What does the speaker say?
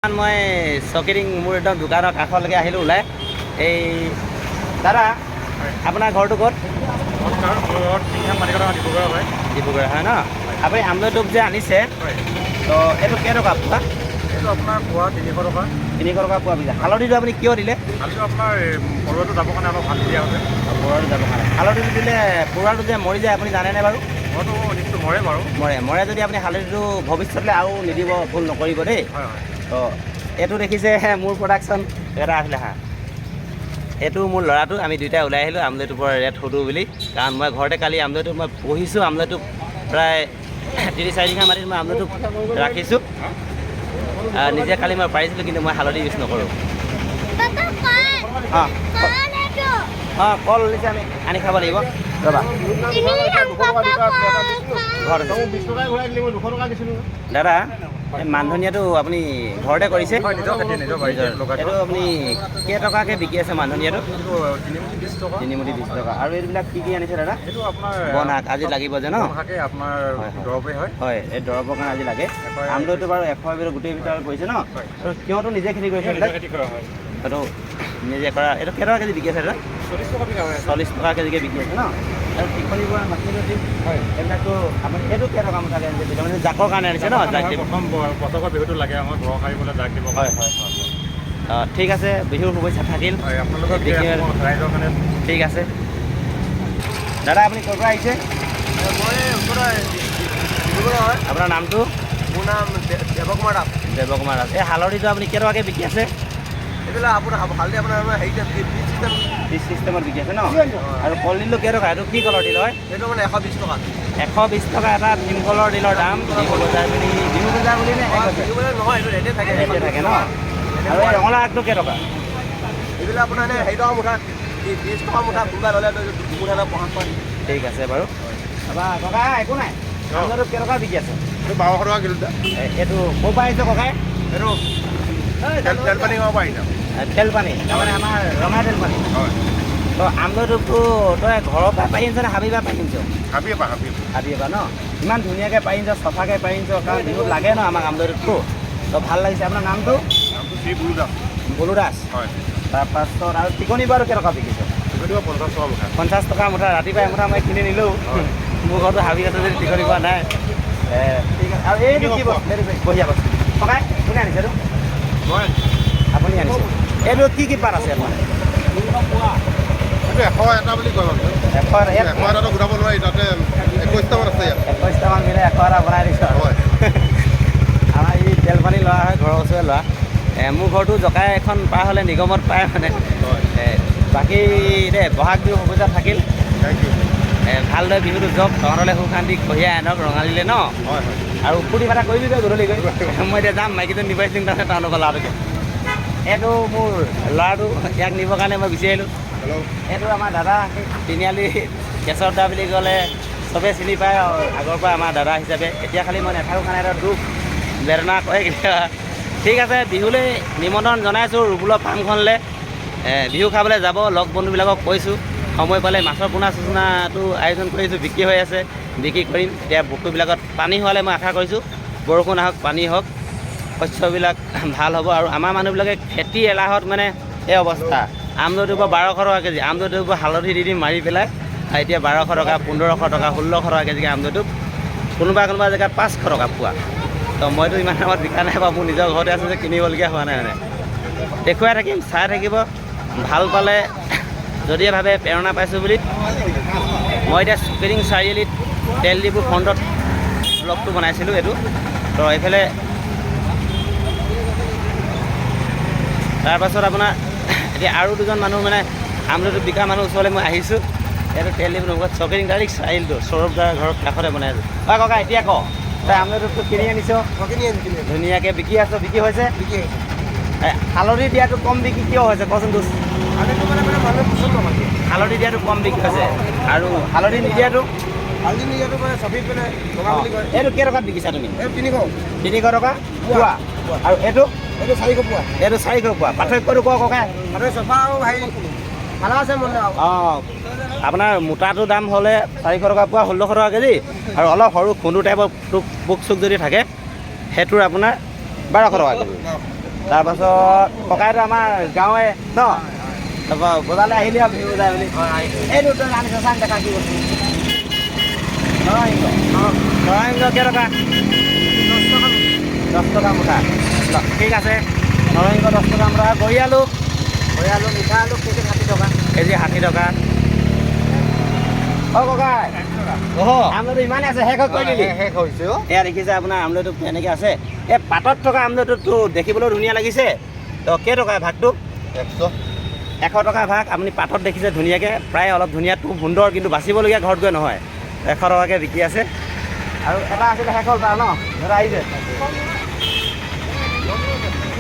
মই চকিৰিং মোৰ একদম দোকানৰ কাষলৈকে আহিলোঁ ওলাই। এই দাদা আপোনাৰ ঘৰটো ক'ত? ডিব্ৰুগড় হয় ন? আপুনি আমলৈ টোপ যে আনিছে তো এইটো কেইটকা পোৱা? এইটো আপোনাৰ পোৱা 300 টকা। 300 টকা পোৱা বিঘা। হালধিটো আপুনি কিয় দিলে? হালধিটো আপোনাৰ পৰুৱাটো যাবৰ কাৰণে অলপ ভাল দিয়া হৈছে। পৰুৱাটো যাবৰ কাৰণে। হালধিটো দিলে পৰুৱাটো যে মৰি যায় আপুনি জানেনে বাৰু? মইতো নিশ্চয় মৰে বাৰু। মৰে যদি আপুনি হালধিটো ভৱিষ্যতলৈ আৰু নিদিব, ভুল নকৰিব দেই। হয় হয়। তো এইটো দেখিছে মোৰ প্ৰডাকশ্যন এটা আছিলে হা। এইটো মোৰ ল'ৰাটো, আমি দুয়োটাই ওলাই আহিলোঁ আমলৈটোৰ ৰেট সোধোঁ বুলি। কাৰণ মই ঘৰতে কালি আমলৈটো মই পঢ়িছোঁ, আমলৈটো প্ৰায় 3-4 বিঘা মাটিত মই আমলৈটো ৰাখিছোঁ। নিজে কালি মই পাৰিছিলোঁ, কিন্তু মই হালধি ইউজ নকৰোঁ। অঁ কল দিছে, আমি আনি খাব লাগিব ৰ'বা। দাদা এই মানধনিয়াটো আপুনি ঘৰতে কৰিছে? এইটো আপুনি কেইটকাকৈ বিকি আছে মানধনিয়াটো? 3 মুঠি 20 টকা। আৰু এইবিলাক কি কি আনিছে দাদা? এইটো আপোনাৰ বনাক আজি লাগিব যে ন? আপোনাৰ দৰৱেই হয়। হয়, এই দৰৱৰ কাৰণে আজি লাগে। আমলৈটো বাৰু 100 গোটেই ভিতৰত কৰিছে ন? আৰু সিহঁতো নিজে খেতি কৰিছে এইবিলাক? এইটো নিজে কৰা। এইটো কেইটকা কেজি বিকি আছে দাদা? 40 টকা কেজিকৈ বিকি আছে ন? আৰু টিকলি পৰা মাছলি হয়, এইবিলাকতো আপুনি এইটো কেইটকা মুঠাকৈ আনিছে? মানে জাকৰ কাৰণে আনিছে ন? জাক দিব। প্ৰথম বছৰৰ বিহুটো লাগে আমাৰ ঘৰ সাৰিবলৈ জাক দিব। হয় হয় হয়। ঠিক আছে, বিহুৰ শুভেচ্ছা থাকিল। হয়, আপোনালোকৰ ৰাইজৰ কাৰণে ঠিক আছে। দাদা আপুনি ক'ৰ পৰা আহিছে? মই ডিব্ৰুগড় হয়। আপোনাৰ নামটো? মোৰ নাম দেৱকুমাৰ দাস। দেৱকুমাৰ দাস। এই হালধিটো আপুনি কেইটকাকৈ বিকি আছে? এইবিলাক আপোনাৰ হালধি আপোনাৰ হেৰিতে পিচ চিষ্টেমত বিকি আছে ন? আৰু কলডিলটো কেইটকা? এইটো কি কলৰ দিল হয়? এইটো মানে 120 টকা। 120 টকা এটা ভীমকলৰ দিলৰ দাম। বিহু বজাৰ বুলি নে? নহয়, এইটো ৰেটে থাকে। ৰেটে থাকে ন? আৰু এই ৰঙালাও আগটো কেইটকা? এইবিলাক আপোনাৰ এনে হেৰি টকা মুঠা, 30 টকা মুঠা। কোনোবা ল'লে মুঠা 50 টকা। ঠিক আছে বাৰু। তাৰপৰা ককাই একো নাই, আমলৈটো কেইটকা বিকি আছে? এইটো 1200 টকা কিলো। এইটো ক'ৰ পৰা আহিছে ককাই? এইটো তেলপানী গাঁৱৰ পৰা আহিছে। তেলপানী, তাৰমানে আমাৰ ৰঙা তেলপানী। হয়। তো আমলৈটোতো তই ঘৰৰ পৰা পাৰি আনিছ নে হাবিৰ পৰা পাৰি আনিছ? হাবিয়ে পা হাবিৰ পৰা ন? ইমান ধুনীয়াকৈ পাৰি আনিছ, চফাকৈ পাৰি আনিছ, কাৰণ বিহুত লাগে ন আমাক আমলৈটোতো। তো ভাল লাগিছে। আপোনাৰ নামটো? নামটো শ্ৰী বুলু দাস। বুলু দাস। হয়। তাৰপাছত আৰু টিকনি বাৰু কেইটকা বিকিছ? 50 টকা মুঠা। 50 টকা মুঠা। ৰাতিপুৱা এমুঠা মই কিনি নিলোঁ। মোৰ ঘৰতো হাবি আছে যদি টিকনি পোৱা নাই। ঠিক আছে। আৰু এইটো কি বঢ়িয়া বস্তু ককাই কোনে আনিছে এইটো? মই আপুনি আনিছে? এইটো কি কি পাত আছে আপোনাৰ? এইটো 100 এটা বুলি কয় মানুহে। 100 এটাতো গোটাব নোৱাৰি, তাতে 21টামান আছে ইয়াত। 21টামান মিলাই 100 এটা বনাই দিছোঁ। হয়। আমাৰ ই তেলপানী লোৱা হয়, ঘৰৰ ওচৰৰে লোৱা। মোৰ ঘৰটো জকাই এখন পাৰ হ'লে নিগমত পায় মানে। বাকী দে বহাগ বিহু শুভেচ্ছা থাকিল। Thank you. ভালদৰে বিহুটো যাওক, তহঁতলৈ সুখ শান্তি কঢ়িয়াই আনক ৰঙালীলে ন? হয় হয়। আৰু ফূৰ্তি ফাৰ্তা কৰিবি গৈ গধূলি গৈ। মই এতিয়া যাম, মাইকীটো নিব আহিছিলোঁ তাৰমানে টাউনৰ পৰা ল'ৰাটোকে। এইটো মোৰ ল'ৰাটো, ইয়াক নিবৰ কাৰণে মই বিচাৰিলোঁ। হেল্ল'। এইটো আমাৰ দাদা, তিনিআলি কেশৱ দা বুলি ক'লে চবেই চিনি পায় আগৰ পৰা আমাৰ দাদা হিচাপে। এতিয়া খালি মই নাথাকোঁ কাৰণে এটা দুখ বেদনা কৰে কেতিয়াবা। ঠিক আছে, বিহুলৈ নিমন্ত্ৰণ জনাইছোঁ ৰুবুলৰ ফাৰ্মখনলৈ। বিহু খাবলৈ যাব, লগ বন্ধুবিলাকক কৈছোঁ। সময় পালে মাছৰ পোনা চোনাটো আয়োজন কৰিছোঁ, বিক্ৰী হৈ আছে, বিক্ৰী কৰিম। এতিয়া বস্তুবিলাকত পানী হোৱালে মই আশা কৰিছোঁ বৰষুণ আহক, পানী হওক, শস্যবিলাক ভাল হ'ব। আৰু আমাৰ মানুহবিলাকে খেতি এলাহত মানে এই অৱস্থা। আমলৈটোৰ পৰা 1200 টকা কেজি, আমলৈটোৰ পৰা হালধি দি মাৰি পেলাই এতিয়া 1200 টকা, 1500 টকা, 1600 টকা কেজিকৈ আমলৈটো। কোনোবা জেগাত 500 টকা পোৱা। তো মইতো ইমান দামত বিকা নাই বাৰু, মোৰ নিজৰ ঘৰতে আছে যে কিনিবলগীয়া হোৱা নাই মানে। দেখুৱাই থাকিম, চাই থাকিব। ভাল পালে যদিহে ভাবে প্ৰেৰণা পাইছোঁ বুলি। মই এতিয়া চুকেৰিং চাৰিআলিত তেল ডিপু ফ্ৰণ্টত ব্লগটো বনাইছিলোঁ এইটো। তো এইফালে তাৰপাছত আপোনাৰ এতিয়া আৰু দুজন মানুহ মানে আমলৈটো বিকা মানুহ ওচৰলৈ মই আহিছোঁ। এইটো তেল ডিপু নগত চুকেৰিং ডাইৰেক্ট চাৰিআলিটো সৌৰভ দাৰ ঘৰৰ কাষতে বনাই আছোঁ। হয় ককা, এতিয়া ক তই আমলৈটো কিনি আনিছ, ধুনীয়াকৈ বিকি আছ, বিক্ৰী হৈছে? হালধি দিয়াটো কম বিক্ৰী কিয় হৈছে কচোন? হালধি দিয়াটো কম বিক্ৰী হৈছে আৰু হালধি নিদিয়াটো? এইটো কেইটকাত বিকিছা তুমি? 300 টকা পোৱা। আৰু এইটো? এইটো 400 পোৱা। এইটো 400 পোৱা। পাৰ্থক্যটো কওক ককাই। অঁ, আপোনাৰ মোটাটো দাম হ'লে 400 টকা পোৱা, 1600 টকা কেজি। আৰু অলপ সৰু খুন্দু টাইপৰ পোক চোক যদি থাকে সেইটোৰ আপোনাৰ 1200 টকা কেজি। তাৰপাছত ককাইটো আমাৰ গাঁৱে ন তাৰপৰা বজাৰলৈ আহিলি আৰু বিহু বজাৰ বুলি এইটো তই আনিছ চাং দেখা কি বস্তু নৰসিংহ নৰসিংহ কেইটকা 10 টকা মুঠা ঠিক আছে নৰসিংহ 10 টকা মুঠা গৰি আলু মিঠা আলু কেজি 60 টকা কেজি 60 টকা অ ককাই আমলৈটো ইমানে আছে শেষ কৰি দিলি শেষ হৈছে এয়া দেখিছে আপোনাৰ আমলৈটো এনেকৈ আছে এই পাতত থকা আমলৈটোতো দেখিবলৈ ধুনীয়া লাগিছে তো কেইটকা ভাগটো 100 টকা ভাগ আপুনি পাতত দেখিছে ধুনীয়াকৈ প্ৰায় অলপ ধুনীয়াটো সুন্দৰ কিন্তু বাচিবলগীয়া ঘৰত গৈ নহয় 100 টকাকৈ বিকি আছে আৰু এটা আছিলে শেষ হ'ল তাৰ ন দাদা আহিছে